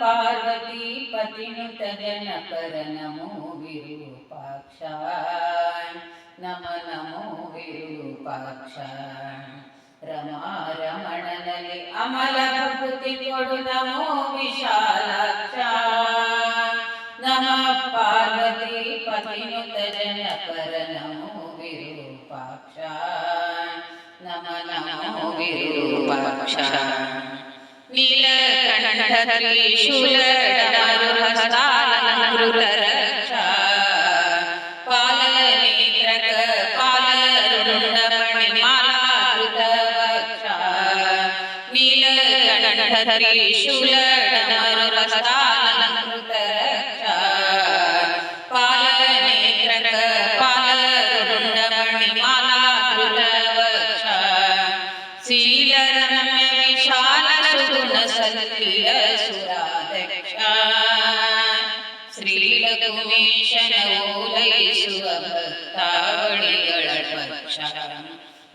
पार्वती पतिनुत जनकर नमो विरूपाक्ष नमो विरूपाक्ष रमा रमणನಲ್ಲಿ ಅಮಲ ಭಕ್ತಿ ಕೊಡು ನಮೋ ವಿಶಾಲಾಕ್ಷ ನಮಃ ಪಾರ್ವತಿ ಪತಿನುತ ಜನಕರ ನಮೋ ವಿರೂಪಾಕ್ಷ ನಮೋ ವಿರೂಪಾಕ್ಷ ನೀಲಕಂಠ ತ್ರಿಶೂಲ ಡಮರುಹಸ್ತಾಲಂಕೃತ ರಕ್ಷ ಪಾಲನೇತ್ರಕ ಪಾಲರುಂಡಮಣಿಮಾಲಾಕೃತ ವಕ್ಷ ನೀಲಕಂಠ ತ್ರಿಶೂಲ ಡಮರುಹಸ್ತಾಲಂಕೃತ ರಕ್ಷ ಪಾಲನೇತ್ರಕ ಪಾಲರುಂಡಮಣಿಮಾಲಾಕೃತ ವಕ್ಷ ಶೀಲರಮ್ಯ ವಿಶಾಲ ಸುಗುಣ ಸಲಿಲ ಸುರಾಧ್ಯಕ್ಷ ಶ್ರೀಲಕುಮೇಶನ ಓಲೈಸುವ ಭಕ್ತಾವಳಿಗಳ ಪಕ್ಷ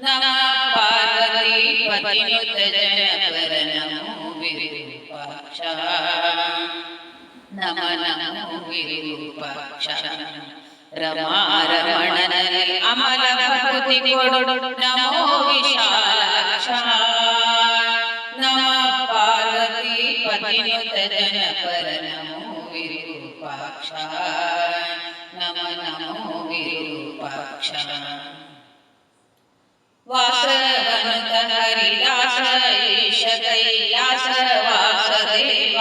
ನಮಃ ಪಾರ್ವತಿ ಪತಿನುತ ಜನಕರ ನಮೋ ವಿರೂಪಾಕ್ಷ ನಮೋ ವಿರೂಪಾಕ್ಷ रमा रमणನಲ್ಲಿ ಅಮಲ ಭಕ್ತಿ ಕೊಡು ನಮೋ ವಿಶಾಲಾಕ್ಷ ನಮಃ ಪಾರ್ವತಿ ಪತಿನುತ ಜನಕರ ನಮೋ ವಿರೂಪಾಕ್ಷ ನಮೋ ವಿರೂಪಾಕ್ಷ ವಾಸವನುತ ಹರಿದಾಸ ಈಶ ಕೈಲಾಸ ವಾಸದೇವ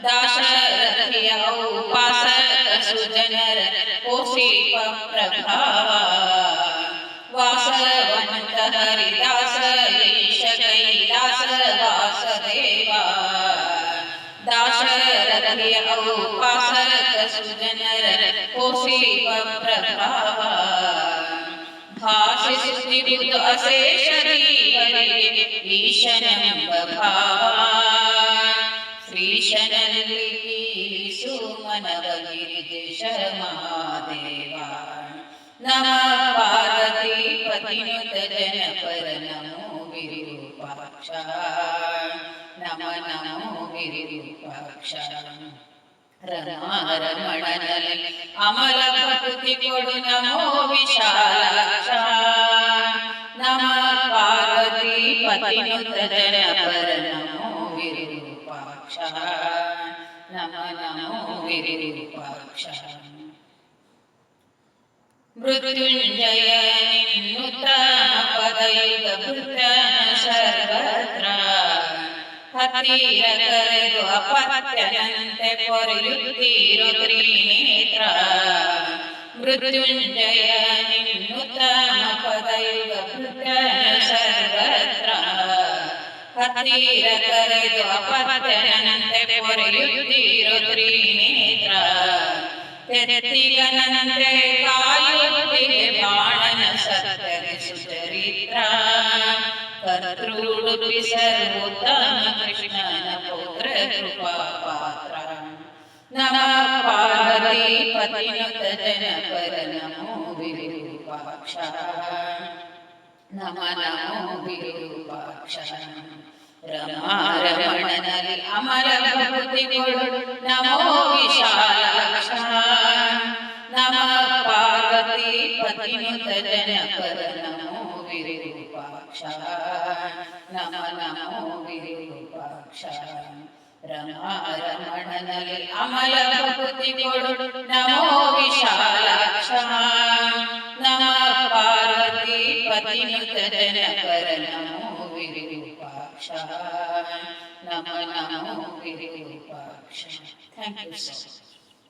दाशरथिय उपासक सुजनर पोषिप प्रभाव वासवंत हरिदास ईश कैलास वासदेव दाशरथिय उपासक सुजनर पोषिप प्रभाव भाषि स्तुति बुद्ध अशेष जीवರಿಗೆ ಈಶನೆಂಬ ಭಾವ ಶ್ರೀಶನಲ್ಲಿ ಕೀಲಿಸು ಮನವ ಗಿರಿಜೇಶ ಮಹಾದೇವ ನಮಃ ಪಾರ್ವತಿ ಪತಿನುತ ಜನಕರ ನಮೋ ವಿರೂಪಾಕ್ಷ ನಮೋ ವಿರೂಪಾಕ್ಷ रमा रमणನಲ್ಲಿ ಅಮಲ ಭಕ್ತಿ ಕೊಡು ನಮೋ ವಿಶಾಲಾಕ್ಷ ನಮಃ ಪಾರ್ವತಿ ಪತಿನುತ ಜನಕರ ನಮೋ ವಿರೂಪಾಕ್ಷ ನಮೋ ವಿರೂಪಾಕ್ಷ ಮೃತ್ಯುಂಜಯ ನಿನ್ನುತ್ತ ಪದಯುಗ ಭೃತನ ಸರ್ವತ್ರ ಹತ್ತಿರ ಕರೆದು ಅಪತ್ಯನಂತೆ ಪೊರೆಯುತ್ತೀರೋ ತ್ರಿನೇತ್ರ ಮೃತ್ಯುಂಜಯ ನಿನ್ನುತ್ತ ಪದಯುಗ ಭೃತನ ಸರ್ವತ್ರ ಹತ್ತಿರ ಕರೆದು ಅಪತ್ಯನಂತೆ ಪೊರೆಯುತ್ತೀರೋ ತ್ರಿನೇತ್ರ ತೆತ್ತಿಗನಂತೆ ಕಾಯುತ್ತಿದೆ ಬಾಣನ ಸತ್ತರೆ ಸುಚರಿತ್ರ ಕರ್ತೃಡುಪಿ ಸರ್ವೋತ್ತಮ ಕೃಷ್ಣನ ಪುತ್ರ ಕೃಪಾ ಪಾತ್ರ ನಮಃ ಪಾರ್ವತಿ ಪತಿನುತ ಜನಕರ ನಮೋ ವಿರೂಪಾಕ್ಷ ನಮೋ ವಿರೂಪಾಕ್ಷ रमा रमणನಲ್ಲಿ ಅಮಲ ಭಕ್ತಿ ಕೊಡು ನಮೋ ವಿಶಾಲಾಕ್ಷ ನಮಃ ಪಾರ್ವತಿ ಪತಿನುತ ಜನಕರ ನಮೋ ವಿರೂಪಾಕ್ಷ ನಮೋ ವಿರೂಪಾಕ್ಷ रमा रमणನಲ್ಲಿ ಅಮಲ ಭಕ್ತಿ ಕೊಡು ನಮೋ ವಿಶಾಲಾಕ್ಷ ನಮಃ ಪಾರ್ವತಿ ಪತಿನುತ ಜನಕರ ನಮೋ ವಿರೂಪಾಕ್ಷ ನಮೋ Virupaksha. Thank you so much.